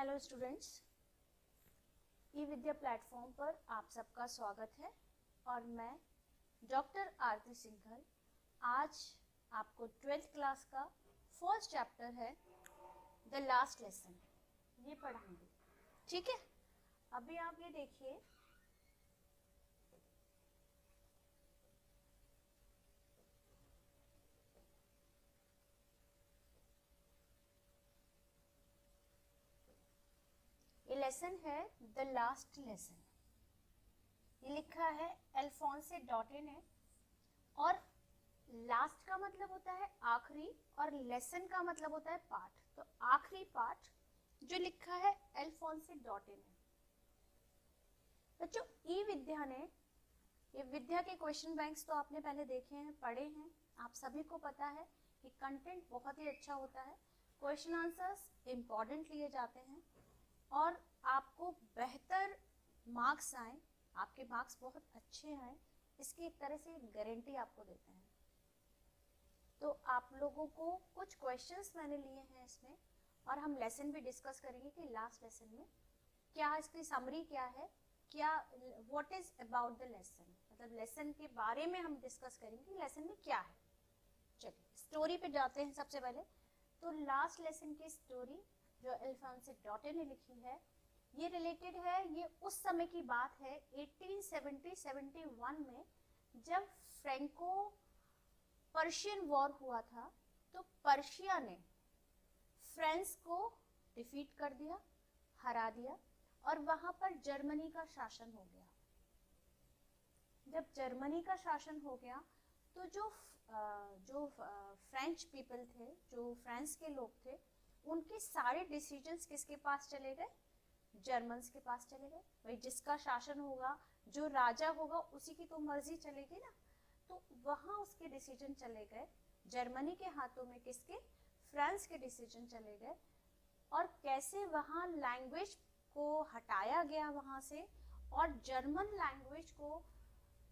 Hello students, ई विद्या platform पर आप सबका स्वागत है और मैं डॉक्टर आरती सिंघल आज आपको 12th क्लास का फर्स्ट चैप्टर है द लास्ट लेसन ये पढ़ाऊंगी। ठीक है, अभी आप ये देखिए, ये लेसन है द लास्ट लेसन। ये लिखा है अल्फोंसे डॉटे ने, और लास्ट का मतलब होता है आखिरी और लेसन का मतलब होता है पाठ। तो आखिरी पाठ जो लिखा है अल्फोंसे डॉटे ने। बच्चों, ई विद्या ने, ये विद्या के क्वेश्चन बैंक्स तो आपने पहले देखे हैं, पढ़े हैं, आप सभी को पता है कि कंटेंट बहुत ही अच्छा होता है, क्वेश्चन आंसर्स इंपॉर्टेंट लिए जाते हैं और आपको बेहतर मार्क्स आए, आपके मार्क्स बहुत अच्छे आए, इसकी एक तरह से गारंटी आपको देते हैं। तो आप लोगों को कुछ क्वेश्चंस मैंने लिए हैं इसमें, और हम लेसन भी डिस्कस करेंगे कि लास्ट लेसन में क्या, इसकी समरी क्या है, क्या what is about the lesson, मतलब लेसन के बारे में हम डिस्कस करेंगे लेसन में क्या है। चलिए स्टोरी पे जाते हैं सबसे पहले। तो लास्ट लेसन की स्टोरी जो अल्फोंसे डॉटे ने लिखी है, ये रिलेटेड है, ये उस समय की बात है 1870-71 में, जब फ्रेंको पर्शियन वॉर हुआ था। तो पर्शिया ने फ्रांस को डिफीट कर दिया, हरा दिया, और वहां पर जर्मनी का शासन हो गया। जब जर्मनी का शासन हो गया तो जो फ्रेंच पीपल थे, जो फ्रांस के लोग थे, उनके सारे डिसीजंस किसके पास चले गए? जर्मन्स के पास चले गए। भाई जिसका शासन होगा, जो राजा होगा, उसी की तो मर्जी चलेगी ना। तो वहां उसके डिसीजन चले गए जर्मनी के हाथों में, किसके? फ्रांस के डिसीजन चले गए। और कैसे वहां लैंग्वेज को हटाया गया वहां से और जर्मन लैंग्वेज को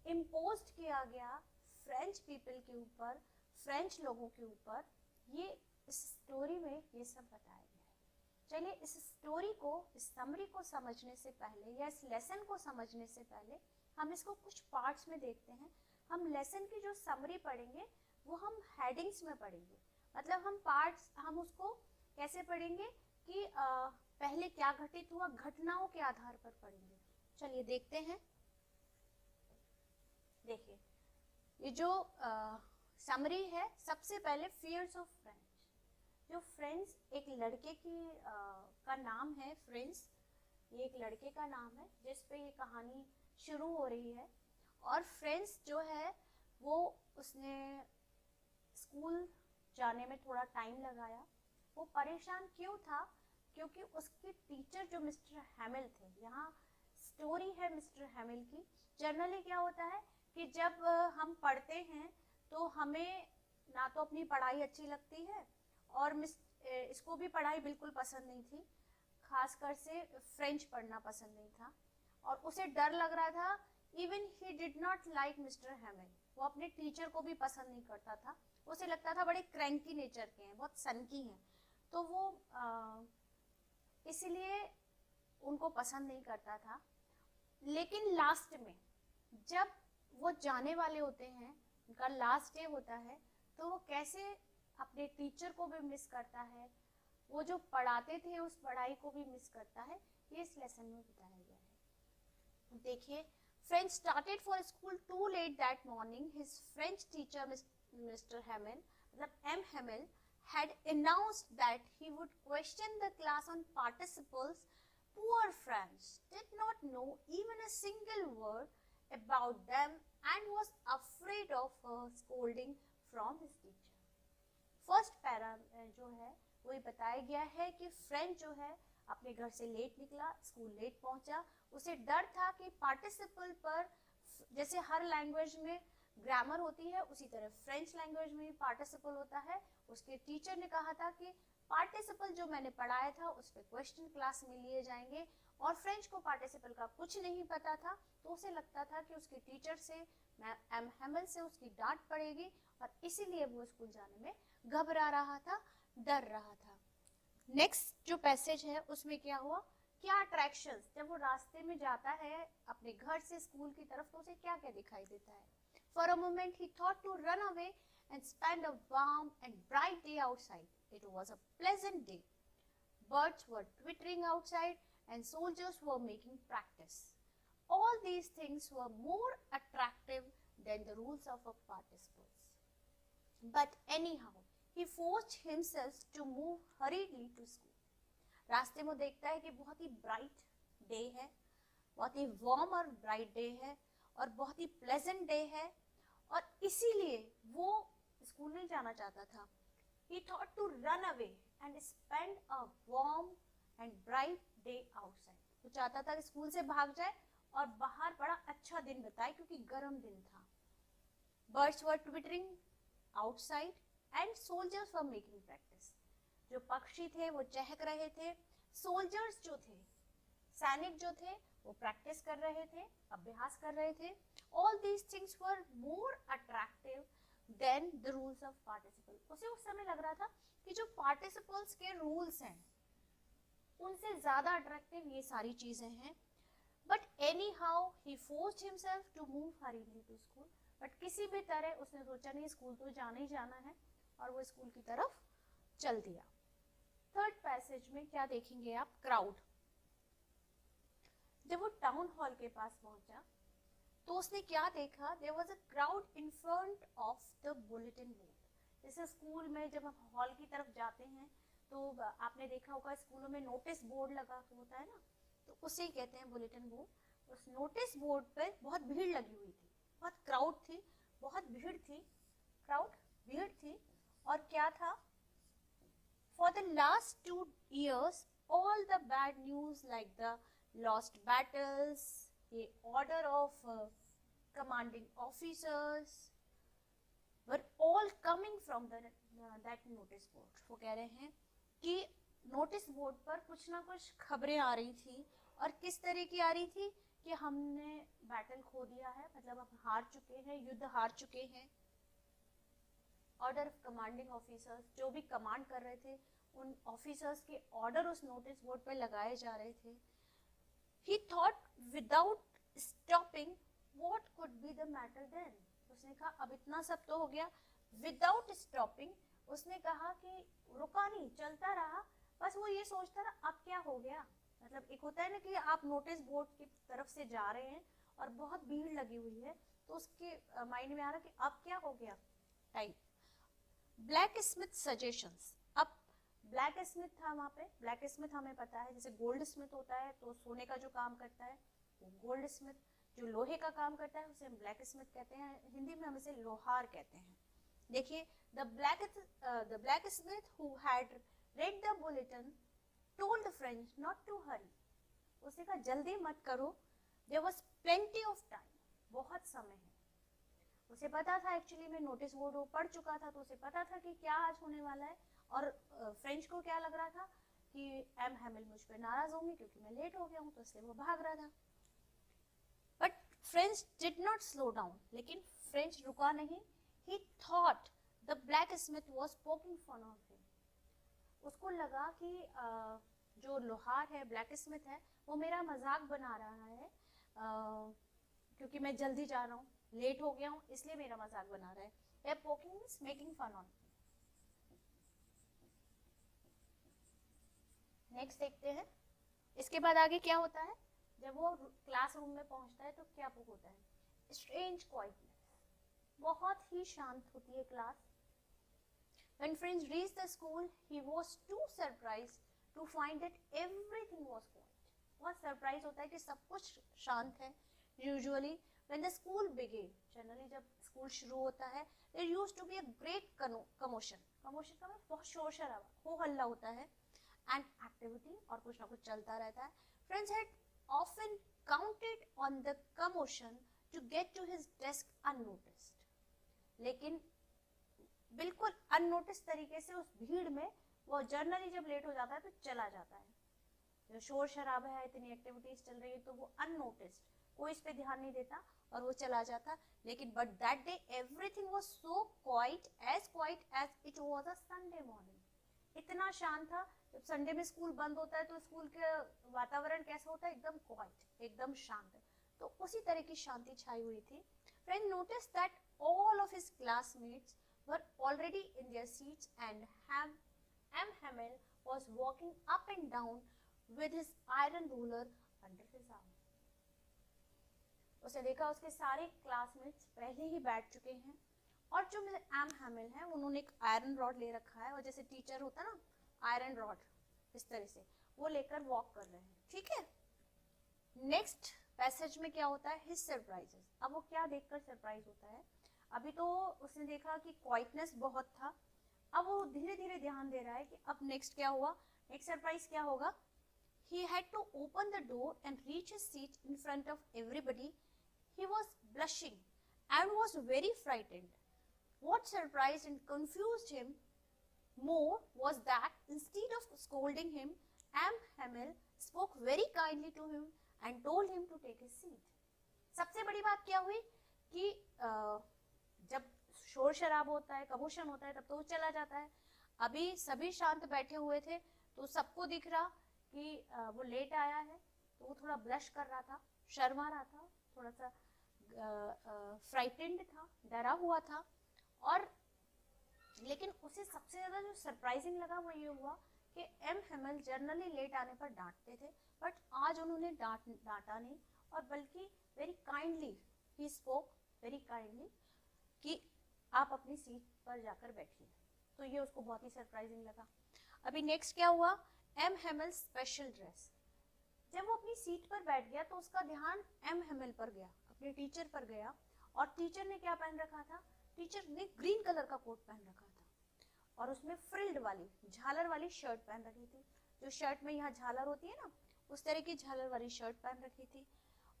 इम्पोज किया गया फ्रेंच पीपल के ऊपर, फ्रेंच लोगों के ऊपर, ये इस स्टोरी में ये सब बताया गया है। चलिए इस स्टोरी को, इस समरी को समझने से पहले या इस लेसन को समझने से पहले हम इसको कुछ पार्ट्स में देखते हैं। हम लेसन की जो समरी पढ़ेंगे वो हम हेडिंग्स में पढ़ेंगे, मतलब हम पार्ट्स, हम उसको कैसे पढ़ेंगे कि पहले क्या घटित हुआ, घटनाओं के आधार पर पढ़ेंगे। चलिए देखते हैं। देखिए ये जो समरी है, सबसे पहले फियर्स ऑफ फ्रेंच। जो फ्रेंच एक लड़के की का नाम है, फ्रेंच ये एक लड़के का नाम है जिस पे ये कहानी शुरू हो रही है। और फ्रेंच जो है वो, उसने स्कूल जाने में थोड़ा टाइम लगाया। वो परेशान क्यों था? क्योंकि उसके टीचर जो मिस्टर हैमिल थे, यहाँ स्टोरी है मिस्टर हैमिल की। जनरली क्या होता है कि जब हम पढ़ते हैं तो हमें ना तो अपनी पढ़ाई अच्छी लगती है, और इसको भी पढ़ाई बिल्कुल पसंद नहीं थी, खासकर से फ्रेंच पढ़ना पसंद नहीं था, और उसे डर लग रहा था। Even he did not like Mister Hamel, वो अपने टीचर को भी पसंद नहीं करता था। उसे लगता था बड़े क्रैंकी नेचर के हैं, बहुत सनकी हैं, तो वो इसलिए उनको पसंद नहीं करता था। लेकिन लास्ट में जब वो जाने वाले होते हैं, उनका लास्ट डे होता है, तो वो कैसे अपने टीचर को भी मिस करता है, वो जो पढ़ाते थे उस पढ़ाई को भी मिस करता है, ये इस लेसन में बताया गया है। देखिए, French started for school too late that morning. His French teacher, Mr. Hamel, M. Hamel, had announced that he would question the class on participles. Poor French did not know even a single word about them and was afraid of a scolding from his teacher. First para जो है वो ये बताया गया है कि French जो है अपने घर से लेट निकला, स्कूल लेट पहुंचा। उसे डर था कि पार्टिसिपल पर, जैसे हर लैंग्वेज में ग्रामर होती है, उसी तरह फ्रेंच लैंग्वेज में भी पार्टिसिपल होता है। उसके टीचर ने कहा था कि पार्टिसिपल जो मैंने पढ़ाया था उस पर क्वेश्चन क्लास में लिए जाएंगे, और फ्रेंच को पार्टिसिपल का कुछ नहीं पता था, तो उसे लगता था कि उसके टीचर से, एम हैमिल से उसकी डांट पड़ेगी, और इसीलिए वो स्कूल जाने में घबरा रहा था, डर रहा था। नेक्स्ट जो पैसेज है उसमें क्या हुआ, क्या अट्रैक्शंस, जब वो रास्ते में जाता है अपने घर से स्कूल की तरफ तो उसे क्या क्या दिखाई देता है. For a moment he thought to run away and spend a warm and bright day outside. It was a pleasant day. Birds were twittering outside and soldiers were making practice. All these things were more attractive than the rules of a participles. But anyhow, he forced himself to move hurriedly to school. रास्ते में देखता है कि बहुत ही bright day है, बहुत ही warm और bright day है और बहुत ही प्लेजेंट डे है और इसीलिए वो स्कूल नहीं जाना चाहता था. He thought to run away and spend a warm and bright day outside. वो चाहता था कि स्कूल से भाग जाए और बाहर बड़ा अच्छा दिन बिताए क्योंकि गर्म दिन था. Birds were twittering outside and soldiers were making practice. जो पक्षी थे वो चहक रहे थे, सोल्जर्स जो थे, सैनिक जो थे वो प्रैक्टिस कर रहे थे, अभ्यास कर रहे थे. All these things were more attractive than the rules of participle. उसे उस समय लग रहा था कि जो पार्टिसिपल्स के रूल्स हैं उनसे ज्यादा अट्रैक्टिव ये सारी चीजें हैं. But anyhow he forced himself to move हरीली टू स्कूल. बट किसी भी तरह उसने सोचा नहीं स्कूल तो जाना ही जाना है और वो स्कूल की तरफ चल दिया. थर्ड पैसेज में क्या देखेंगे आप, क्राउड. जब वो टाउन हॉल के पास पहुंचा तो उसने क्या देखा, there was a crowd in front of the bulletin board. जैसे स्कूल में जब हम हॉल की तरफ जाते हैं तो आपने देखा होगा स्कूलों में नोटिस बोर्ड लगा होता है ना, तो उसे ही कहते हैं बुलेटिन बोर्ड. उस नोटिस बोर्ड पे बहुत भीड़ लगी हुई थी, बहुत क्राउड थी, बहुत भीड़ थी, क्राउड भीड़ थी. और क्या था, for the last 2 years all the bad news like the lost battles, the order of commanding officers were all coming from that notice board. वो कह रहे हैं कि नोटिस बोर्ड पर कुछ ना कुछ खबरें आ रही थी और किस तरह की आ रही थी कि हमने बैटल खो दिया है, मतलब हम हार चुके हैं, युद्ध हार चुके हैं. ऑर्डर ऑफ कमांडिंग ऑफिसर्स, जो भी कमांड कर रहे थे उन ऑफिसर्स के ऑर्डर उस नोटिस बोर्ड पर लगाए जा रहे थे. He thought without stopping what could be the matter then. उसने कहा अब इतना सब तो हो गया. Without stopping, उसने कहा कि रुका नहीं, चलता रहा. बस वो ये सोचता रहा अब क्या हो गया. मतलब एक होता है ना कि आप नोटिस बोर्ड की तरफ से जा रहे हैं और बहुत भीड़ लगी हुई है तो उसके माइंड में आ रहा कि अब क्या हो गया टाइप. Black Smith suggestions. अब ब्लैक स्मिथ था वहाँ पे. ब्लैक स्मिथ हमें पता है जैसे गोल्ड स्मिथ होता है तो सोने का जो काम करता है वो गोल्ड स्मिथ, जो लोहे का काम करता है उसे हम ब्लैक स्मिथ कहते हैं. हिंदी में हम इसे लोहार कहते हैं. देखिए, the blacksmith who had read the bulletin told the French not to hurry. उसने कहा जल्दी मत करो, there was plenty of time, बहुत समय है. उसे पता था एक्चुअली में नोटिस बोर्ड वो पढ़ चुका था तो उसे पता था कि क्या आज होने वाला है. और फ्रेंच को क्या लग रहा था कि एम हैमिल मुझ पर नाराज होंगे क्योंकि मैं लेट हो गया हूँ, तो इसलिए वो भाग रहा था. But French did not slow down. लेकिन फ्रेंच रुका नहीं. He thought the blacksmith was poking fun of him. उसको लगा कि जो लोहार है, ब्लैक स्मिथ है, वो मेरा मजाक बना रहा है क्योंकि मैं जल्दी जा रहा हूँ, लेट हो गया हूँ, इसलिए मेरा मजाक बना रहा है. Poking means making fun on. Next देखते हैं. इसके बाद आगे क्या होता है, जब वो क्लासरूम में पहुंचता है तो क्या होता है, स्ट्रेंज क्वाइटनेस. बहुत ही शांत होती है class. When French reached the school, he was too surprised to find that everything was quiet. बहुत सरप्राइज होता है कि सब कुछ शांत है. Usually, when the school began, generally जब स्कूल शुरू होता है, there used to be a great commotion. Commotion का मतलब बहुत शोर शराबा, हो हल्ला होता है. And activity, और कुछ ना कुछ चलता रहता है. Friends had often counted on the commotion to get to his desk unnoticed. लेकिन बिल्कुल अननोटिस तरीके से उस भीड़ में वो जर्नली जब लेट हो जाता है तो चला जाता है. जो शोर शराबा है, इतनी एक्टिविटीज चल रही है तो वो अननोटिस्ड, कोई इस पे ध्यान नहीं देता और वो चला जाता. लेकिन but that day everything was so quiet as it was a Sunday morning. इतना शांत था जब संडे में स्कूल बंद होता है तो स्कूल के वातावरण कैसा होता है, एकदम क्वाइट, एकदम शांत। तो उसी तरह की शांति छाई हुई थी। Friend notice that all of his classmates were already in their seats and M Hamel was walking up and down with his iron ruler under his arm. उसने देखा उसके सारे क्लासमेट्स पहले ही बैठ चुके हैं और जो एम हेमिल है उन्होंने एक आयरन रॉड ले रखा है, और जैसे टीचर होता है ना, आयरन रॉड इस तरह से वो लेकर वॉक कर रहे हैं। ठीक है, नेक्स्ट पैसेज में क्या होता है, हिज सरप्राइजेस। अब वो क्या देखकर सरप्राइज होता है, अभी तो उसने देखा कि क्वाइटनेस बहुत था, अब वो धीरे धीरे ध्यान दे रहा है कि अब नेक्स्ट क्या हुआ, नेक्स्ट सरप्राइज क्या होगा। He had to open the door and reach his seat in front of everybody. He was blushing and was very frightened. What surprised and confused him more was that instead of scolding him, M. Hamill spoke very kindly to him and told him to take his seat. सबसे बड़ी बात क्या हुई कि जब शोर शराब होता है, कमोशन होता है, तब तो वो चला जाता है। अभी सभी शांत बैठे हुए थे तो सबको दिख रहा कि वो लेट आया है, तो वो थोड़ा ब्लश कर रहा था, शर्मा रहा था, थोड़ा सा फ्राइटेंड था, डरा हुआ था। और लेकिन उसे सबसे ज्यादा जो सरप्राइजिंग लगा वो ये हुआ कि एम हेमिल जनरली लेट आने पर डांटते थे, बट आज उन्होंने डांटा नहीं, और बल्कि very kindly he spoke, very kindly कि आप अपनी सीट पर जाकर बैठिए। तो ये उसको बहुत ही सरप्राइजिंग लगा। अभी नेक्स्ट क्या हुआ, एम हेमिल स्पेशल ड्रेस। जब वो अपनी सीट पर बैठ गया तो उसका ध्यान एम हेमिल पर गया, अपने टीचर पर गया, और टीचर ने क्या पहन रखा था, टीचर ने ग्रीन कलर का कोट पहन रखा था और उसमें फ्रिल्ड वाली, झालर वाली शर्ट पहन रखी थी। जो शर्ट में यहाँ झालर होती है ना, उस तरह की झालर वाली शर्ट पहन रखी थी,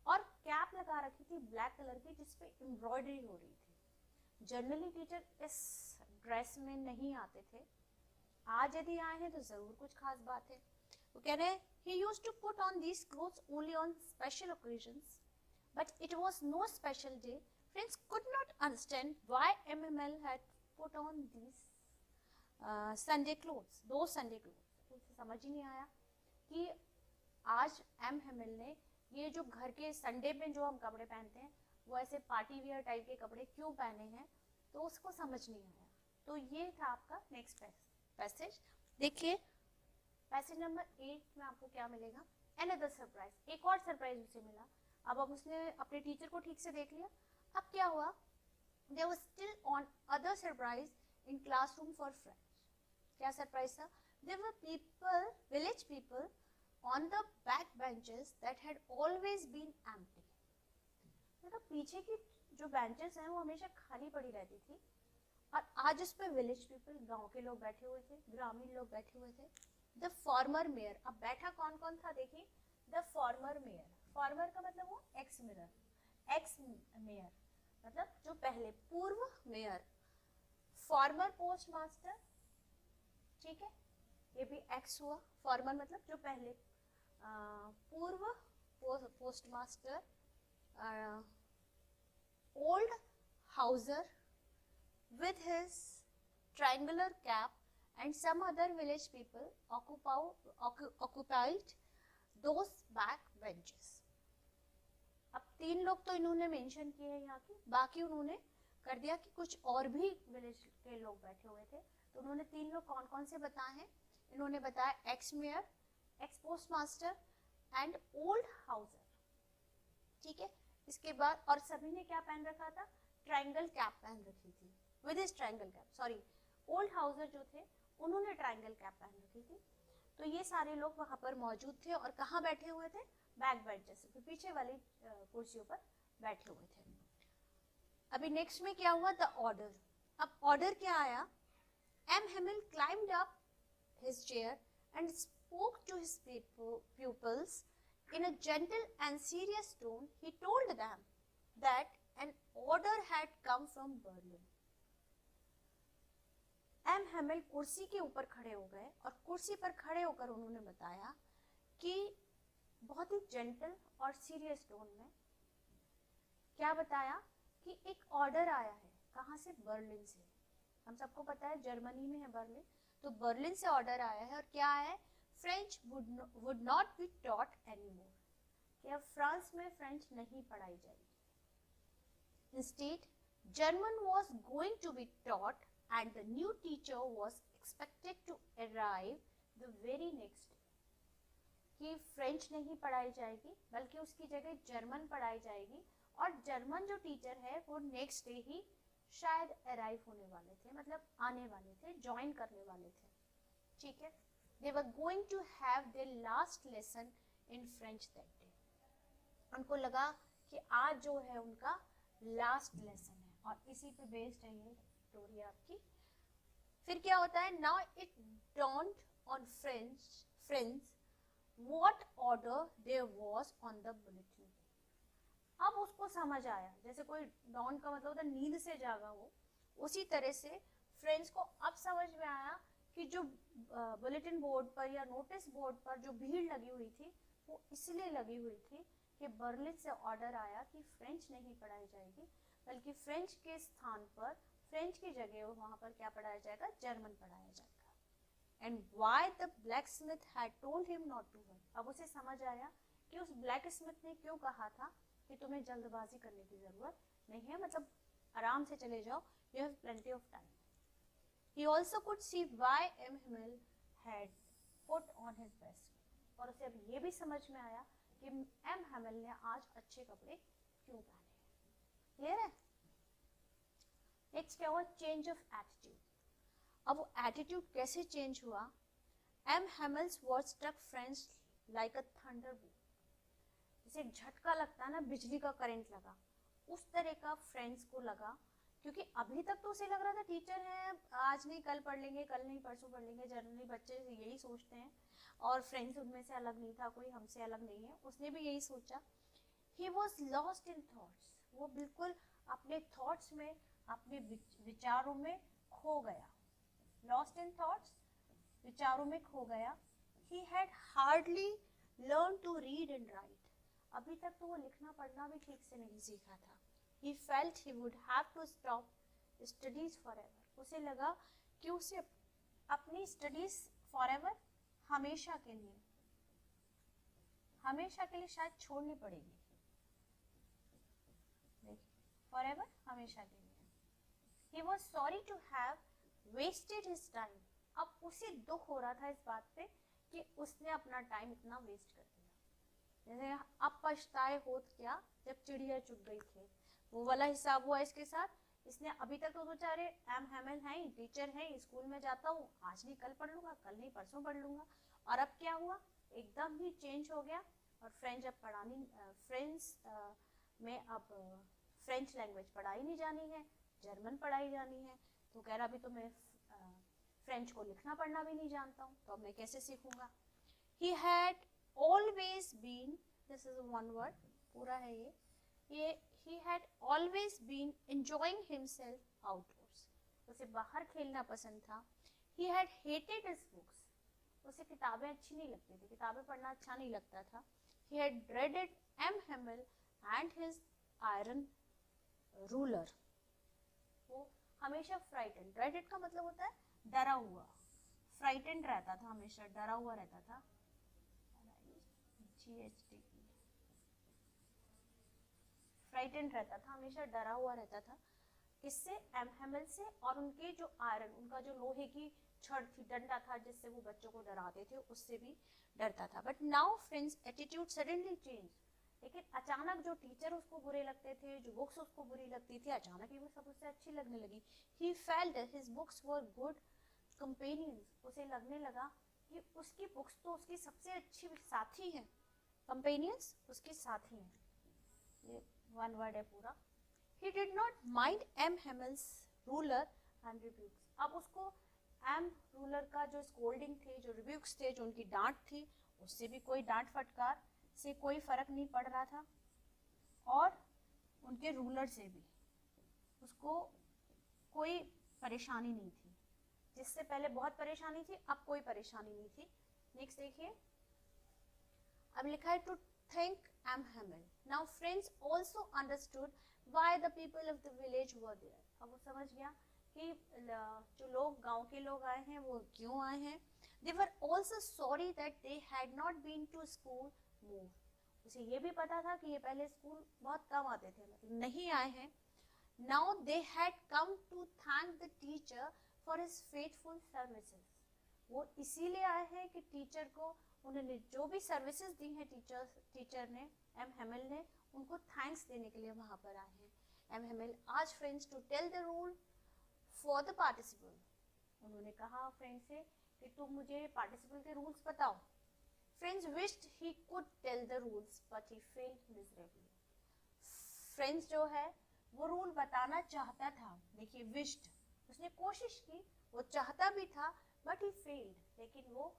और कैप लगा रखी थी ब्लैक कलर की जिसपे एम्ब्रॉयडरी हो रही थी। जनरली टीचर इस ड्रेस में नहीं आते थे, आज यदि आए हैं तो जरूर कुछ खास बात है। वो कह रहे हैं he used to put on these clothes only on special occasions, but it was no special day. Friends could not understand why MML had put on these Sunday clothes, those Sunday clothes. उसे समझ ही नहीं आया कि आज M Hemil ने ये जो घर के संडे में जो हम कपड़े पहनते हैं वो ऐसे पार्टी वियर टाइप के कपड़े क्यों पहने हैं, तो उसको समझ नहीं आया। तो ये था आपका नेक्स्ट पैसेज। देखिए पैसेज नंबर 8 में आपको क्या मिलेगा, अनदर सरप्राइज, एक और सरप्राइज उसे मिला। अब उसने अपने टीचर को ठीक से देख लिया। अब क्या हुआ, there was still another surprise in classroom for friends. क्या सरप्राइज था, there were people, village people on the back benches that had always been empty. मतलब पीछे की जो बेंचेस हैं वो हमेशा खाली पड़ी रहती थी, और आज उस पर विलेज पीपल, गांव के लोग बैठे हुए थे, ग्रामीण लोग बैठे हुए थे। द फॉर्मर मेयर, अब बैठा कौन कौन था देखिए, द फॉर्मर मेयर, फॉर्मर का मतलब वो एक्स मेयर, एक्स मेयर मतलब जो पहले, पूर्व मेयर, फॉर्मर पोस्ट मास्टर, ठीक है, ये भी एक्स हुआ, फॉर्मर मतलब जो पहले, पूर्व post master, old Hauser with his triangular cap and some other village people occupied those back benches. अब 3 लोग तो इन्होंने मेंशन किए हैं यहाँ की, बाकी उन्होंने कर दिया कि कुछ और भी विलेज के लोग बैठे हुए थे। तो उन्होंने 3 लोग कौन कौन से बताए हैं, इन्होंने बताया x mayor, x post master and old Hauser, ठीक है। इसके बाद और सभी ने क्या पहन रखा था, ट्रायंगल कैप पहन रखी थी, with his triangle cap, sorry old Hauser जो थे उन्होंने ट्रायंगल कैप पहन रखी थी। तो ये सारे लोग वहां पर मौजूद थे और कहाँ बैठे हुए थे, बैक बेंचेस पे, पीछे वाली कुर्सियों पर बैठे हुए थे। अभी नेक्स्ट में क्या हुआ, द ऑर्डर। अब ऑर्डर क्या आया, M Hamel climbed up his chair and spoke to his pupils in a gentle and serious tone. He told them that an order had come from Berlin. M Hamel कुर्सी के ऊपर खड़े हो गए और कुर्सी पर खड़े होकर उन्होंने बताया कि बहुत ही जेंटल और सीरियस टोन में क्या बताया कि एक ऑर्डर आया है, कहाँ से, बर्लिन से। हम सबको पता है जर्मनी में है बर्लिन, तो बर्लिन से ऑर्डर आया है और क्या है, French would not be taught anymore, कि अब फ्रांस में फ्रेंच नहीं पढ़ाई जाएगी। Instead German was going to be taught and the new teacher was expected to arrive the very next day, कि फ्रेंच नहीं पढ़ाई जाएगी बल्कि उसकी जगह जर्मन पढ़ाई जाएगी, और जर्मन जो टीचर है वो नेक्स्ट डे ही शायद अराइव होने वाले थे, मतलब आने वाले थे, ज्वाइन करने वाले थे। ठीक है, they were going to have their last lesson in French that day. उनको लगा कि आज जो है उनका लास्ट लेसन है, और इसी पे बेस्ड है ये स्टोरी आपकी। फिर क्या होता है, now it dawned on friends what order there was on the bulletin. अब उसको समझ आया, जैसे कोई डॉन का मतलब होता है नींद से जागा हो, उसी तरह से फ्रेंड्स को अब समझ में आया कि जो बुलेटिन बोर्ड पर या नोटिस बोर्ड पर जो भीड़ लगी हुई थी वो इसलिए लगी हुई थी कि बर्लिन से ऑर्डर आया कि फ्रेंच नहीं पढ़ाई जाएगी, बल्कि फ्रेंच के स्थान पर, फ्रेंच की जगह वहां पर क्या पढ़ाया जाएगा, जर्मन पढ़ाया जाएगा। And why the blacksmith had told him not to hurry. अब उसे समझ आया कि उस ब्लैकस्मिथ ने क्यों कहा था कि तुम्हें जल्दबाजी करने की जरूरत नहीं है, मतलब आराम से चले जाओ, you have plenty of time. He also could see why M. Himmel had put on his best, और उसे अब ये भी समझ में आया कि M. Himmel ने आज अच्छे कपड़े क्यों पहने हैं। क्लियर है? नेक्स्ट क्या हुआ, चेंज ऑफ एटीट्यूड। अब वो एटीट्यूड कैसे चेंज हुआ, M. Hammel's words struck friends like a thunderbolt, जैसे एक झटका लगता है ना, बिजली का करंट लगा, उस तरह का फ्रेंड्स को लगा, क्योंकि अभी तक तो उसे लग रहा था टीचर है, आज नहीं कल पढ़ लेंगे, कल नहीं परसों पढ़ लेंगे, जनरली बच्चे यही सोचते हैं, और फ्रेंड्स उनमें से अलग नहीं था, कोई हमसे अलग नहीं है, उसने भी यही सोचा। He was lost in thoughts, वो बिल्कुल अपने थॉट्स में, अपने विचारों में खो गया। लॉस्ट इन थॉट्स, विचारों में खो गया। He had hardly learn to read and write, अभी तक तो वो लिखना पढ़ना भी ठीक से नहीं सीखा था। He felt he would have to stop studies forever, उसे लगा कि उसे अपनी स्टडीज forever, हमेशा के लिए शायद छोड़नी पड़ेगी। forever, हमेशा के लिए। He was sorry to have wasted his time, अब उसे दुख हो रहा था इस बात पे कि उसने अपना टाइम इतना वेस्ट कर दिया। जैसे अब पछताए होत क्या जब चिड़िया चुग गई थी, वो वाला हिसाब हुआ इसके साथ। इसने अभी तक तो सोचा अरे एम हैमल है, टीचर है, स्कूल में जाता हूँ, आज नहीं कल पढ़ लूंगा, कल नहीं परसों पढ़ लूंगा, और अब क्या हुआ, एकदम ही चेंज हो गया, और फ्रेंच अब पढ़ानी, फ्रेंच में अब फ्रेंच लैंग्वेज पढ़ाई नहीं जानी है, जर्मन पढ़ाई जानी है। तो कह रहा अभी तो मैं फ्रेंच को लिखना पढ़ना भी नहीं जानता हूँ, तो अब मैं कैसे सीखूंगा। He had always been, this is one word, पूरा है ये he had always been enjoying himself outdoors, उसे बाहर खेलना पसंद था। He had hated his books, उसे किताबें अच्छी नहीं लगती थी, किताबें पढ़ना अच्छा नहीं लगता था। He had dreaded M. Hamel and his iron ruler, वो हमेशा frightened, dreaded का मतलब होता है डरा हुआ, frightened रहता था, हमेशा डरा हुआ रहता था। फ्राइटेंड रहता था, हमेशा डरा हुआ रहता था, किससे, एम हैमल से, और उनके जो आयरन, उनका जो लोहे की छड़ थी, डंडा था जिससे वो बच्चों को डराते थे, उससे भी डरता था। But now friends attitude suddenly change, लेकिन अचानक जो टीचर उसको बुरे लगते थे, जो बुक्स उसको बुरी लगती थी, अचानक ही वो सब उससे अच्छी लगने लगी। He felt his books were good companions, उसे लगने लगा कि उसकी बुक्स तो उसकी सबसे अच्छी साथी है, कंपेनियंस उसके साथी हैं, ये वन वर्ड है पूरा। He did not mind M. Hammel's ruler and rebukes, अब उसको M. ruler का जो स्कोल्डिंग थे, जो रिब्यूक्स थे, जो उनकी डांट थी, उससे भी कोई डांट फटकार से कोई फर्क नहीं पड़ रहा था, और उनके रूलर से भी उसको कोई परेशानी नहीं थी, जिससे पहले बहुत परेशानी थी, अब कोई परेशानी नहीं थी। नेक्स्ट देखिए, अब लिखा है to think M. Hamel. Now friends also understood why the people of the village were there. अब वो समझ गया कि जो लोग गांव के लोग आए हैं वो क्यों आए हैं। They were also sorry that they had not been to school more, उसे ये भी पता था कि ये पहले स्कूल बहुत कम आते थे, मतलब नहीं आए हैं। Now they had come to thank the teacher for his faithful services, वो इसीलिए आए हैं कि टीचर को, उन्होंने जो भी सर्विसेज दी हैं टीचर ने, एम हेमिल ने, उनको थैंक्स देने के लिए वहां पर आए हैं। एम हेमिल आज friends to tell the rule for the participle, उन्होंने कहा फ्रेंड्स से कि तुम मुझे पार्टिसिपल के रूल्स बताओ। Friends wished he could tell the rules but he failed miserably, friends जो है वो रूल बताना चाहता था, देखिए विश्ड, उसने कोशिश की, वो चाहता भी था, बट ही फेल्ड, लेकिन वो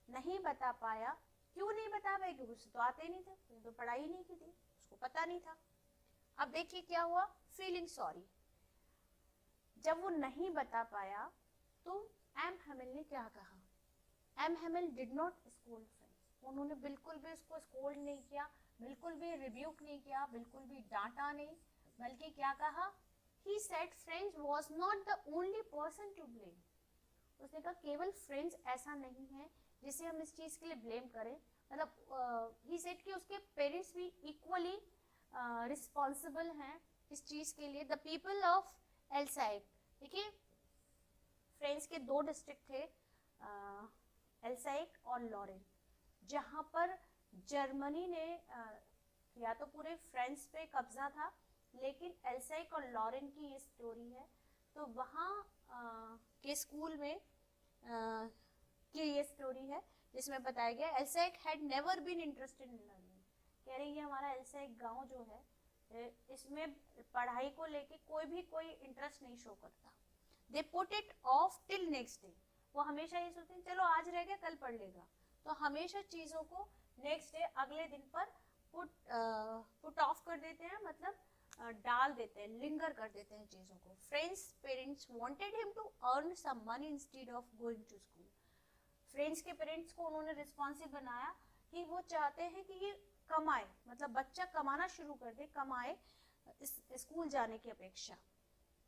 नहीं बता पाया। क्यों नहीं बता पाया? क्योंकि उसे तो आते नहीं थे, उसने तो पढ़ाई नहीं की थी, उसको पता नहीं था। अब देखिए क्या हुआ, फीलिंग सॉरी, जब वो नहीं बता पाया तो एम हेमिल ने क्या कहा, M Hamel did not scold friends, उन्होंने बिल्कुल भी उसको स्कोल्ड नहीं किया, बिल्कुल भी रिब्यूक नहीं किया, बिल्कुल भी डांटा नहीं, बल्कि क्या कहा, he said friends was not the only person to blame, उसने कहा केवल फ्रेंड्स ऐसा नहीं है जिसे हम इस चीज के लिए ब्लेम करें, मतलब he said कि उसके पेरेंट्स भी इक्वली रिस्पॉन्सिबल हैं इस चीज के लिए। द पीपल ऑफ एल्साइक, देखिए फ्रेंड्स के दो डिस्ट्रिक्ट थे, एल्साइक और लॉरेन, जहां पर जर्मनी ने या तो पूरे फ्रांस पे कब्जा था, लेकिन एल्साइक और लॉरेन की ये स्टोरी है। तो वहाँ के स्कूल में की ये स्टोरी है जिसमें बताया गया एल्साइक had never been interested in learning, कह रही है हमारा एल्साइक गांव जो है इसमें पढ़ाई को लेके कोई इंटरेस्ट नहीं शो करता। They put it of till next day, वो हमेशा ये सोचते हैं चलो आज रह गया कल पढ़ लेगा, तो हमेशा चीज़ों को नेक्स्ट डे अगले दिन पर पुट ऑफ कर देते हैं, मतलब डाल देते हैं, लिंगर कर देते हैं चीज़ों को। Friends parents wanted him to earn some money instead of going to school, friends के पेरेंट्स को उन्होंने रिस्पॉन्सिव बनाया कि वो चाहते हैं कि ये कमाए, मतलब बच्चा कमाना शुरू कर दे, कमाए स्कूल जाने की अपेक्षा।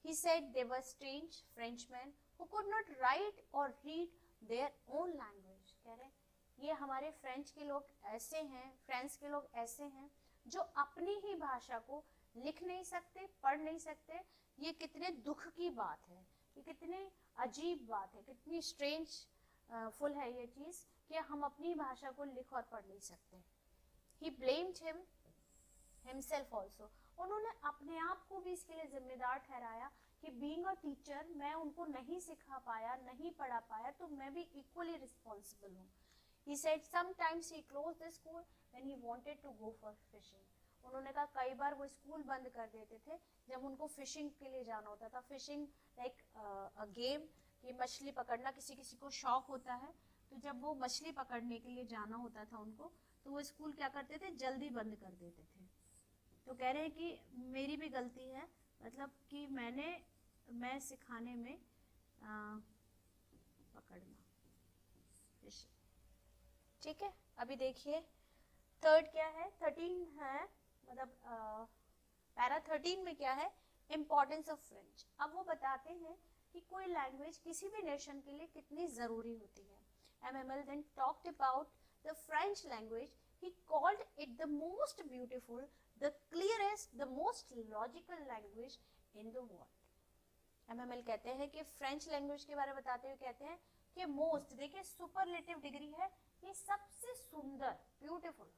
He said they were strange Frenchmen who could not write or read their own language, कह रहे ये हमारे फ्रेंच के लोग ऐसे हैं, फ्रांस के लोग ऐसे हैं जो अपनी ही भाषा को लिख नहीं सकते, पढ़ नहीं सकते। ये कितने दुख की बात है, ये कितनी अजीब बात है, कितनी स्ट्रेंज फुल है ये चीज़ कि हम अपनी भाषा को लिख और पढ़ नहीं सकते। He blamed himself also, उन्होंने अपने आप को भी इसके लिए जिम्मेदार ठहराया कि बीइंग अ टीचर मैं उनको नहीं सिखा पाया, नहीं पढ़ा पाया, तो मैं भी इक्वली रिस्पॉन्सिबल हूँ। He said sometimes he closed the school when he wanted to go for fishing, उन्होंने कहा कई बार वो स्कूल बंद कर देते थे जब उनको फिशिंग के लिए जाना होता था। फिशिंग लाइक अ गेम, कि मछली पकड़ना किसी किसी को शौक होता है, तो जब वो मछली पकड़ने के लिए जाना होता था उनको, तो वो स्कूल क्या करते थे, जल्दी बंद कर देते थे। तो कह रहे हैं कि मेरी भी गलती है, मतलब कि मैं सिखाने में पकड़ना, ठीक है। अभी देखिए थर्ड क्या है, 13 है, मतलब पैरा 13 में क्या है, इम्पोर्टेंस ऑफ फ्रेंच। अब वो बताते हैं कि कोई लैंग्वेज किसी भी नेशन के लिए कितनी ज़रूरी होती है। MML then talked about the French language. He called it the most beautiful, the clearest, the most logical language in the world. MML कहते हैं कि फ्रेंच लैंग्वेज के बारे में बताते हुए कहते हैं कि मोस्ट, देखिए सुपरलेटिव डिग्री है, ये सबसे सुंदर, ब्यूटीफुल,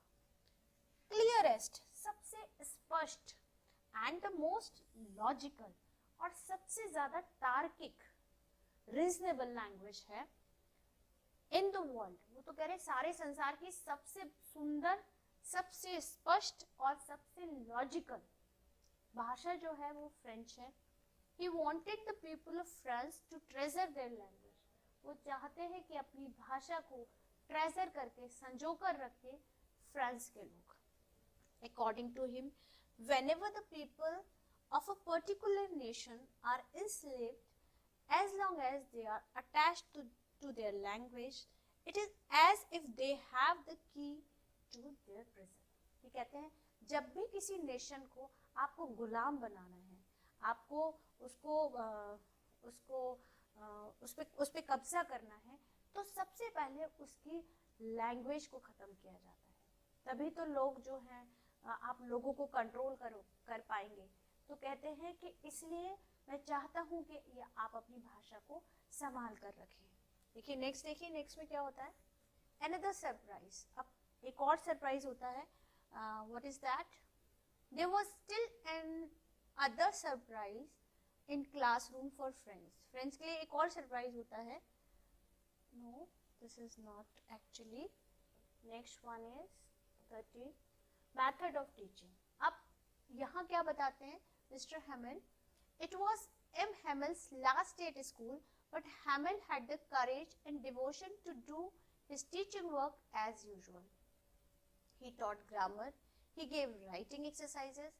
क्लियरेस्ट, सबसे स्पष्ट, एंड द मोस्ट लॉजिकल, और सबसे ज्यादा तार्किक, रीजनेबल लैंग्वेज है इन द वर्ल्ड। वो तो कह रहे सारे संसार की सबसे सुंदर, सबसे स्पष्ट और सबसे लॉजिकल भाषा जो है वो फ्रेंच है। He wanted the people of France to treasure their language. वो चाहते हैं कि अपनी भाषा को ट्रेजर करके, संजो कर रखे फ्रांस के लोग। According to him, whenever the people of a particular nation are enslaved, as long as they are attached to their language, it is as if they have the key to their prison. ये कहते हैं जब भी किसी nation को आपको गुलाम बनाना है, आपको उसको उसको उस पे कब्जा करना है, तो सबसे पहले उसकी लैंग्वेज को ख़त्म किया जाता है। तभी तो लोग जो हैं आप लोगों को कंट्रोल कर पाएंगे। तो कहते हैं कि इसलिए मैं चाहता हूँ कि ये आप अपनी भाषा को संभाल कर रखें। देखिए नेक्स्ट में क्या होता है, अनदर सरप्राइज। अब एक और सरप्राइज होता है, what is that, there was still another surprise in classroom for friends. Friends के लिए एक और सरप्राइज होता है। No, this is not actually, next one is 30 method of teaching. अब यहाँ क्या बताते हैं Mister Hamel, it was M Hamel's last day at school, but Hamel had the courage and devotion to do his teaching work as usual. He taught grammar, he gave writing exercises,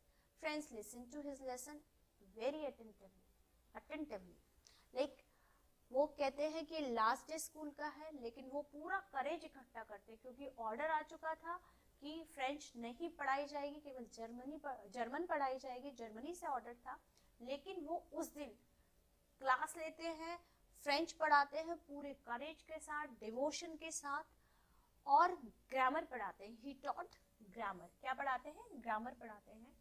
friends listened to his lesson very attentively. Like वो कहते हैं कि last day school का है, लेकिन वो पूरा करेज इकट्ठा करते क्योंकि ऑर्डर आ चुका था कि फ्रेंच नहीं पढ़ाई जाएगी, केवल जर्मन पढ़ाई जाएगी, जर्मनी से ऑर्डर था। लेकिन वो उस दिन क्लास लेते हैं, फ्रेंच पढ़ाते हैं पूरे करेज के साथ, डिवोशन के साथ, और ग्रामर पढ़ाते हैं। ही टॉट ग्रामर, क्या पढ़ाते हैं, ग्रामर पढ़ाते हैं,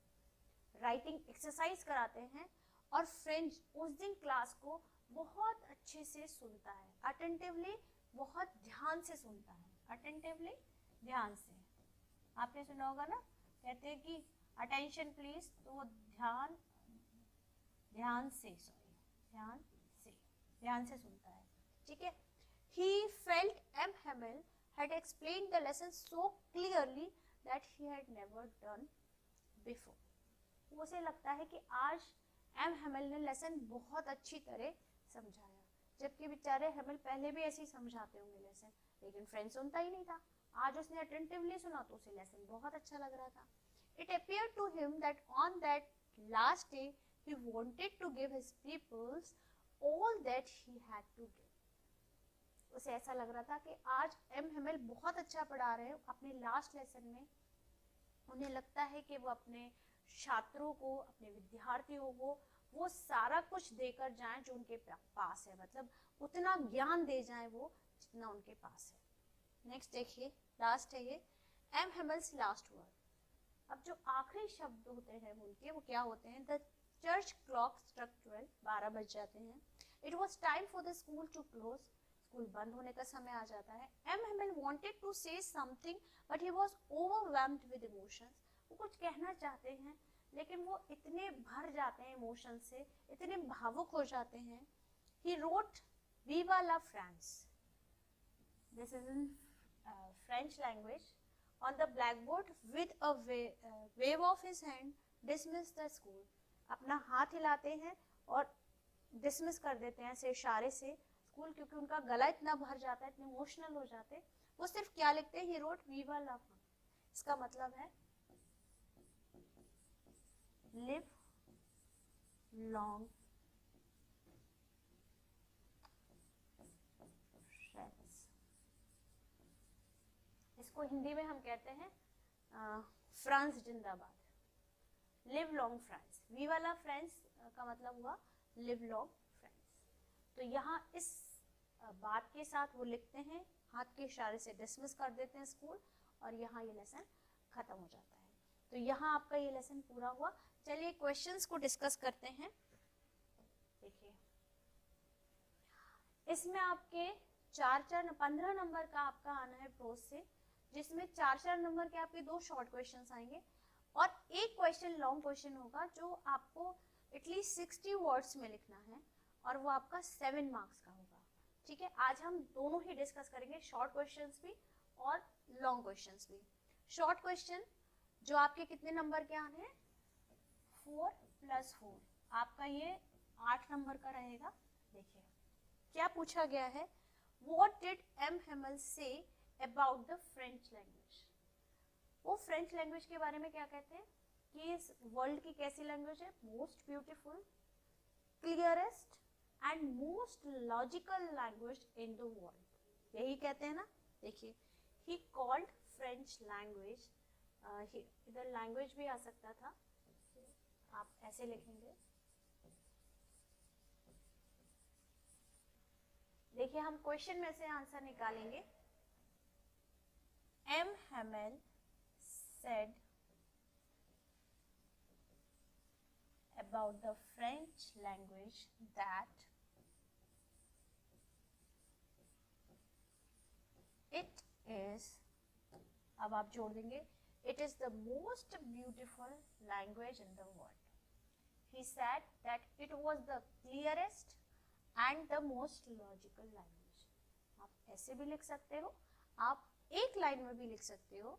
राइटिंग एक्सरसाइज कराते हैं, और फ्रेंच उस दिन क्लास को बहुत अच्छे से सुनता है, अटेंटिवली, बहुत ध्यान से सुनता है, अटेंटिवली, ध्यान से। आपने सुना होगा ना, कहते हैं कि अटेंशन प्लीज, तो वो ध्यान से सुनता है, ठीक है। He felt M. Hamel had explained the lesson so clearly that he had never done before. उसे लगता है कि आज एम हेमल ने लेसन बहुत अच्छी तरह समझाया, जबकि बेचारे हेमल पहले भी ऐसे ही समझाते होंगे लेसन, लेकिन फ्रेंड सुनता ही नहीं था। आज उसने अटेंटिवली सुना तो उसे लेसन बहुत अच्छा लग रहा था। It appeared to him that on that last day he wanted to give his pupils all that he had to give. उसे ऐसा लग रहा था कि आज एम हेमल बहुत अच्छा पढ़ा रहे हैं अपने लास्ट लेसन में। उन्हें लगता है कि वो अपने छात्रों को, अपने विद्यार्थियों को वो सारा कुछ देकर जाएं जो उनके पास है, मतलब उतना ज्ञान दे जाएं वो जितना उनके पास है। नेक्स्ट देखिए, लास्ट है ये, एम हेमल्स लास्ट वर्ड। अब जो आखिरी शब्द होते हैं उनके, वो क्या होते हैं, द चर्च क्लॉक स्ट्रक 12, 12 बज जाते हैं। It was time for the school to close, school बंद होने का समय आ जाता है। M Hamel wanted to say something but he was overwhelmed with emotions. वो कुछ कहना चाहते हैं लेकिन वो इतने भर जाते हैं इमोशन से, इतने भावुक हो जाते हैं। He wrote vive la France, this is in French language, on the blackboard with a wave of his hand dismiss the school. अपना हाथ हिलाते हैं और डिसमिस कर देते हैं ऐसे इशारे से स्कूल, क्योंकि उनका गला इतना भर जाता है, इतने इमोशनल हो जाते हैं। वो सिर्फ क्या लिखते हैं, he wrote vive la France. इसका मतलब है लिव लॉन्ग फ्रांस। इसको हिंदी में हम कहते हैं फ्रांस जिंदाबाद, live long France. Viva la France का मतलब हुआ लिव लॉन्ग फ्रांस। तो यहाँ इस बात के साथ वो लिखते हैं, हाथ के इशारे से डिसमिस कर देते हैं स्कूल, और यहाँ ये लेसन खत्म हो जाता है। तो यहाँ आपका ये लेसन पूरा हुआ। चलिए क्वेश्चंस को डिस्कस करते हैं। देखिए, इसमें आपके 15 नंबर का आपका आना है प्रोज से, जिसमें 4 नंबर के आपके 2 शॉर्ट क्वेश्चंस आएंगे और एक क्वेश्चन लॉन्ग क्वेश्चन होगा जो आपको एटलीस्ट 60 वर्ड्स में लिखना है, और वो आपका 7 मार्क्स का होगा। ठीक है, आज हम दोनों ही डिस्कस करेंगे, शॉर्ट क्वेश्चंस भी और लॉन्ग क्वेश्चंस भी। शॉर्ट क्वेश्चन जो आपके कितने नंबर के आने हैं, 4 + 4, आपका ये 8 नंबर का रहेगा। देखिए क्या पूछा गया है, what did M Hamel say about the French language. वो फ्रेंच लैंग्वेज के बारे में क्या कहते हैं कि इस वर्ल्ड की कैसी लैंग्वेज है, most beautiful, clearest and most logical language in the world, यही कहते हैं ना। देखिए, ही कॉल्ड फ्रेंच लैंग्वेज, इधर लैंग्वेज भी आ सकता था, आप ऐसे लिखेंगे, देखिए हम क्वेश्चन में से आंसर निकालेंगे. M. Hamel said about the French language that it is, अब आप जोड़ देंगे, it is the most beautiful language in the world. He said that it was the clearest and the most logical language. आप ऐसे भी लिख सकते हो, आप एक लाइन में भी लिख सकते हो.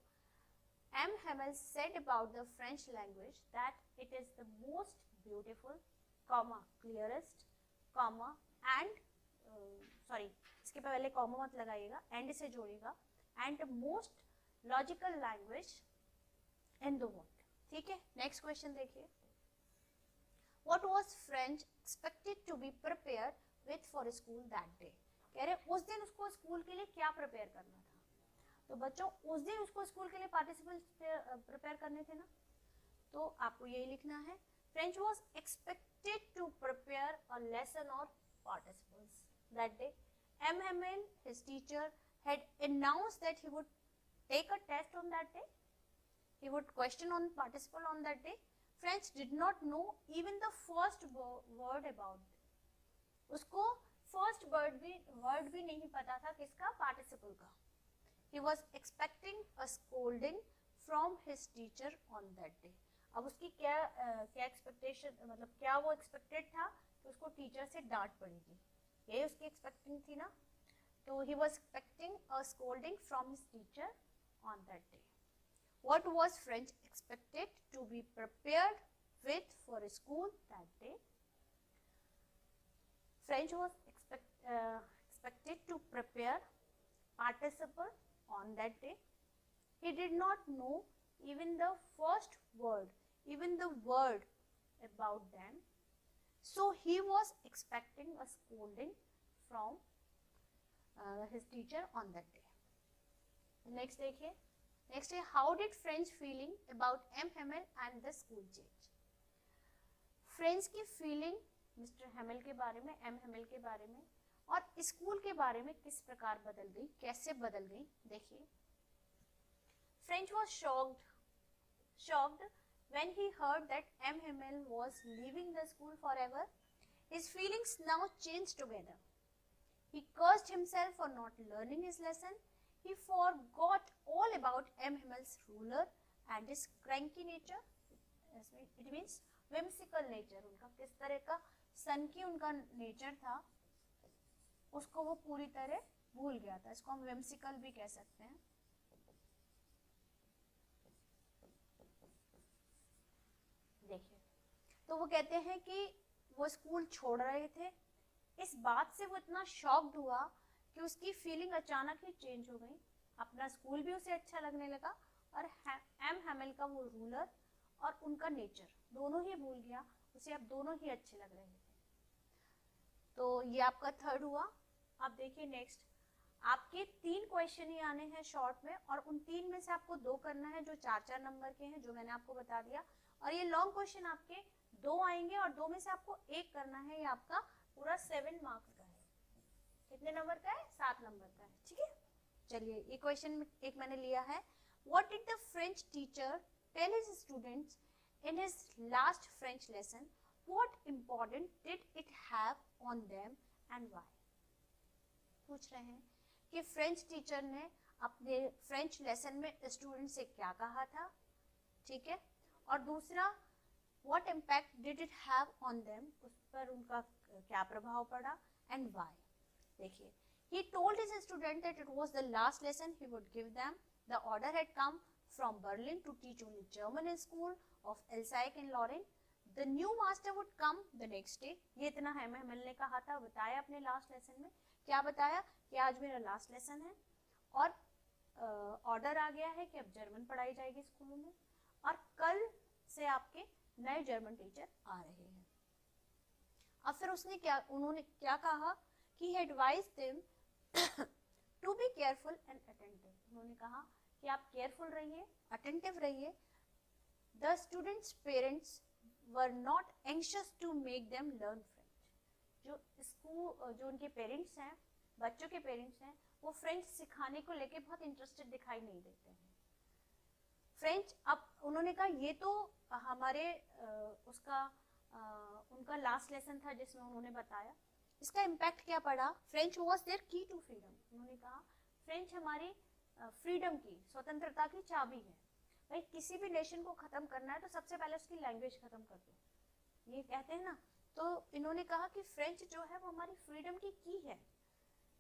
M. Hamel said about the French language that it is the most beautiful, comma, clearest, comma, and sorry, इसके पहले कॉमा मत लगाइएगा, एंड से जोड़िएगा, and the most logical language in the world. ठीक है, नेक्स्ट क्वेश्चन देखिए. What was French expected to be prepared with for school that day? कह रहे उस दिन उसको स्कूल के लिए क्या प्रिपेयर करना था. तो बच्चों उस दिन उसको स्कूल के लिए पार्टिसिपल्स प्रिपेयर करने थे ना, तो आपको यही लिखना है. French was expected to prepare a lesson or participles that day. M. Hamel, his teacher, had announced that he would take a test on that day. He would question on participle on that day. French did not know even the first word about it. उसको first word भी नहीं पता था किसका, participle का. He was expecting a scolding from his teacher on that day. अब उसकी क्या expectation, मतलब क्या वो expected था कि उसको टीचर से डांट पड़ेगी, यही उसकी expecting थी ना. तो he was expecting a scolding from his teacher on that day. What was French expected to be prepared with for school that day? French was expected to prepare participle on that day. He did not know even the first word, even the word about them. So he was expecting a scolding from his teacher on that day. Next देखिए. Next है, how did French feeling about M. Hamel and the school change? French की feeling mister Hemal के बारे में, M. Hamel के बारे में और स्कूल के बारे में किस प्रकार बदल गई, कैसे बदल गई, देखिए. French was shocked when he heard that M. Hamel was leaving the school forever. His feelings now changed together. He cursed himself for not learning his lesson. He forgot all about M. Hamel's ruler and his cranky nature. It means whimsical nature. उनका किस तरह का सनकी उनका nature था, उसको वो पूरी तरह भूल गया था. इसको हम whimsical भी कह सकते हैं. देखिए, तो वो कहते हैं कि वो स्कूल छोड़ रहे थे. इस बात से वो इतना शॉक्ड हुआ कि उसकी फीलिंग अचानक ही चेंज हो गई. अपना स्कूल भी उसे अच्छा लगने लगा और M. Hamel का वो रूलर और उनका नेचर दोनों ही भूल गया. उसे अब दोनों ही अच्छे लग रहे थे. तो ये आपका थर्ड हुआ. अब देखिए नेक्स्ट, आपके 3 क्वेश्चन ही आने हैं शॉर्ट में और उन 3 में से आपको 2 करना है जो 4-4 नंबर के हैं, जो मैंने आपको बता दिया. और ये लॉन्ग क्वेश्चन आपके 2 आएंगे और 2 में से आपको 1 करना है. ये आपका पूरा 7 मार्क्स का है. कितने नंबर का है? 7 नंबर का है. ठीक है, चलिए ये क्वेश्चन एक मैंने लिया है. What did the French teacher tell his students in his last French lesson? What important did it have on them and why? पूछ रहे हैं कि फ्रेंच टीचर ने अपने फ्रेंच लेसन में स्टूडेंट से क्या कहा था. ठीक है, और दूसरा what impact did it have on them, उस पर उनका क्या प्रभाव पड़ा, and why. देखिए, he told his student that it was the last lesson he would give them. The order had come from Berlin to teach only German in school of Alsace and Lorraine. The new master would come the next day. ये इतना है मैं मिलने कहा था, बताया अपने last lesson में. क्या बताया कि आज मेरा लास्ट लेसन है और ऑर्डर आ गया है कि अब जर्मन पढ़ाई जाएगी स्कूलों में और कल से आपके नए जर्मन टीचर आ रहे हैं. अब फिर उन्होंने क्या कहा कि he advised them to be careful and attentive. उन्होंने कहा कि आप केयरफुल रहिए, अटेंटिव रहिए. The students' parents were not anxious to make them learn French. जो उनके पेरेंट्स हैं बच्चों के पेरेंट्स हैं वो फ्रेंच सिखाने को लेके बहुत इंटरेस्टेड दिखाई नहीं देते हैं। फ्रेंच, अब उन्होंने कहा ये तो हमारे उनका लास्ट लेसन था जिसमें उन्होंने बताया इसका इम्पैक्ट क्या पड़ा। फ्रेंच वॉज देयर की टू फ्रीडम। उन्होंने कहा फ्रेंच हमारी फ्रीडम की, स्वतंत्रता की चाबी है। भाई किसी भी नेशन को खत्म करना है तो सबसे पहले उसकी लैंग्वेज खत्म कर दो, ये कहते हैं ना। तो इन्होंने कहा कि फ्रेंच जो है वो हमारी फ्रीडम की है।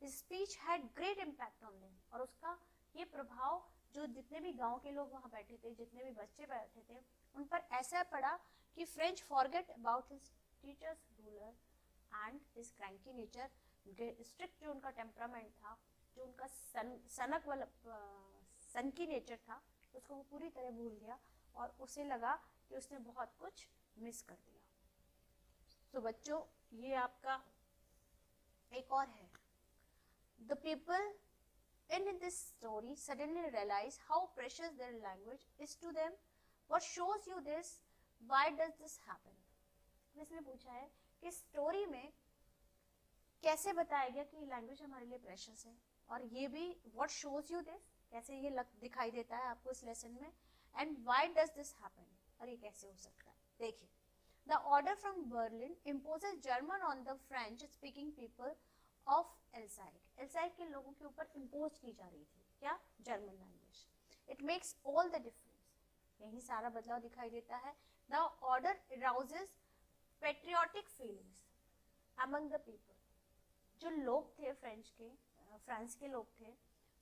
Speech had great impact on them, और उसका ये प्रभाव जो जितने भी गांव के लोग वहां बैठे थे, जितने भी बच्चे बैठे थे, उन पर ऐसा पड़ा कि French forget about his teachers ruler and his cranky nature. Strict जो उनका टेम्परामेंट था, जो उनका सनक वाला सनकी नेचर था, उसको वो पूरी तरह भूल गया और उसे लगा कि उसने बहुत कुछ मिस कर दिया। तो बच्चों ये आपका एक और है, the people in this story suddenly realize how precious their language is to them. What shows you this? Why does this happen? इसमें पूछा है कि स्टोरी में कैसे बताया गया कि लैंग्वेज हमारे लिए प्रेशियस है, और ये भी what shows you this, कैसे ये दिखाई देता है आपको इस लेसन में, and why does this happen, और ये कैसे हो सकता है। देखिए, the order from Berlin imposes German on the French speaking people of Alsace. Alsace के लोगों के ऊपर इम्पोज की जा रही थी क्या, German language. It makes all the difference, यही सारा बदलाव दिखाई देता है। The order arouses patriotic feelings among the people. जो लोग थे फ्रांस के लोग थे,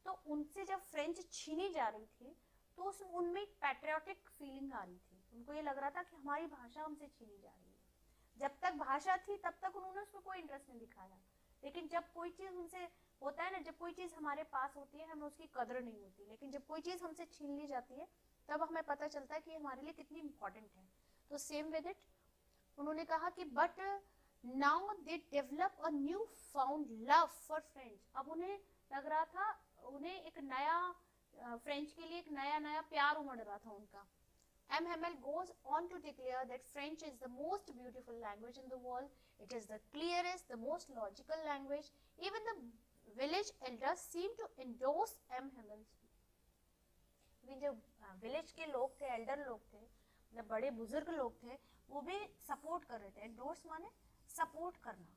तो उनसे जब फ्रेंच छीनी जा रही थी तो उनमें एक पैट्रियोटिक फीलिंग आ रही थी। उनको ये लग रहा था कि हमारी भाषा हमसे छीनी जा रही है। जब तक भाषा थी तब तक उन्होंने उसमें कोई इंटरेस्ट नहीं दिखाया, लेकिन जब कोई चीज उनसे होता है ना, जब कोई चीज हमारे पास होती है हमें उसकी कदर नहीं होती, लेकिन जब कोई चीज हमसे छीन ली जाती है तब हमें पता चलता है कि हमारे लिए कितनी इंपॉर्टेंट है। तो सेम विद इट उन्होंने कहा कि but now they develop a new found love for French. अब उन्हें लग रहा था, उन्हें एक नया फ्रेंच के लिए एक नया प्यार उमड़ रहा था उनका। M. Hamel goes on to declare that French is the most beautiful language in the world. It is the clearest, the most logical language. Even the village elders seem to endorse M. Hamel's view. जो village के लोग थे, Elder लोग थे, मतलब बड़े बुजुर्ग लोग थे, वो भी सपोर्ट कर रहे थे। एंडोर्स माने सपोर्ट करना,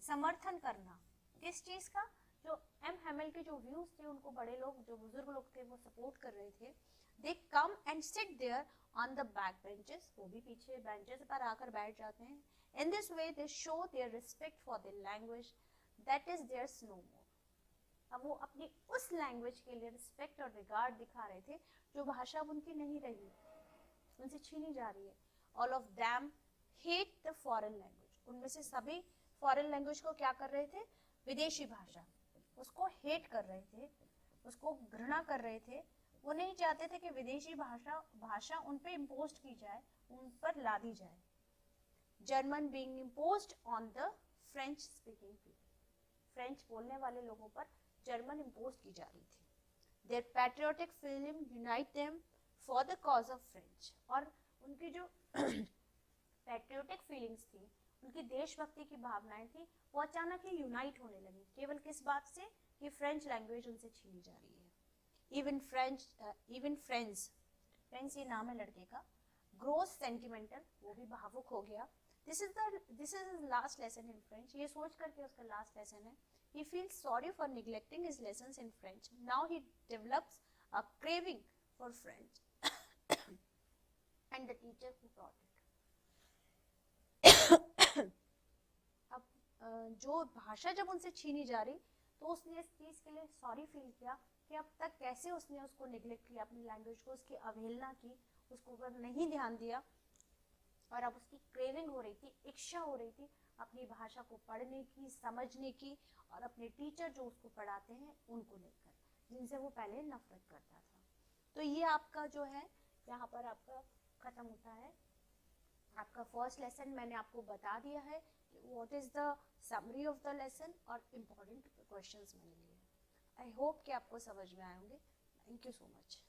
समर्थन करना, किस चीज का, जो एम हेमल के जो व्यूज थे उनको बड़े लोग, जो बुजुर्ग लोग थे वो सपोर्ट कर रहे थे। They come and sit there on the back benches, वो भी पीछे बेंचेस पर आकर बैठ जाते हैं। In this way they show their respect for the language that is theirs no more. अब वो अपनी उस लैंग्वेज के लिए रिस्पेक्ट और रिगार्ड दिखा रहे थे जो भाषा अब उनकी नहीं रही, उनसे छीनी जा रही है। All of them hate the foreign language. उनमें से सभी फॉरेन लैंग्वेज को क्या कर रहे थे, विदेशी भाषा, उसको हेट कर रहे थे, उसको घृणा कर रहे थे। वो नहीं चाहते थे कि विदेशी भाषा उन पे इम्पोज की जाए, उन पर लादी जाए। German being imposed on the French speaking people, French बोलने वाले लोगों पर जर्मन इम्पोज की जा रही थी। Their patriotic feeling unite them for the cause of French, और उनकी जो पैट्रियोटिक फीलिंग्स थी, उनकी देशभक्ति की भावनाएं थी, वो अचानक ही यूनाइट होने लगी। केवल किस बात से, कि फ्रेंच लैंग्वेज उनसे छीनी जा रही है। Even friends ये नाम है लड़के का, grows sentimental, वो भी भावुक हो गया। This is his last lesson in French, ये सोच करके उसका last lesson है। He feels sorry for neglecting his lessons in French. Now he develops a craving for French and the teacher who taught it. अब जो भाषा जब उनसे छीनी जा रही तो उसने इस चीज के लिए सॉरी फील किया कि अब तक कैसे उसने उसको निगलेक्ट किया, अपनी लैंग्वेज को, उसकी अवहेलना की, उसको ऊपर नहीं ध्यान दिया, और अब उसकी क्रेविंग हो रही थी, इच्छा हो रही थी अपनी भाषा को पढ़ने की, समझने की, और अपने टीचर जो उसको पढ़ाते हैं उनको लेकर, जिनसे वो पहले नफरत करता था। तो ये आपका जो है यहाँ पर आपका खत्म होता है। आपका फर्स्ट लेसन मैंने आपको बता दिया है what is the summary of the lesson और इम्पोर्टेंट क्वेश्चंस मैंने लिए। आई होप कि आपको समझ में आए होंगे। Thank you so much.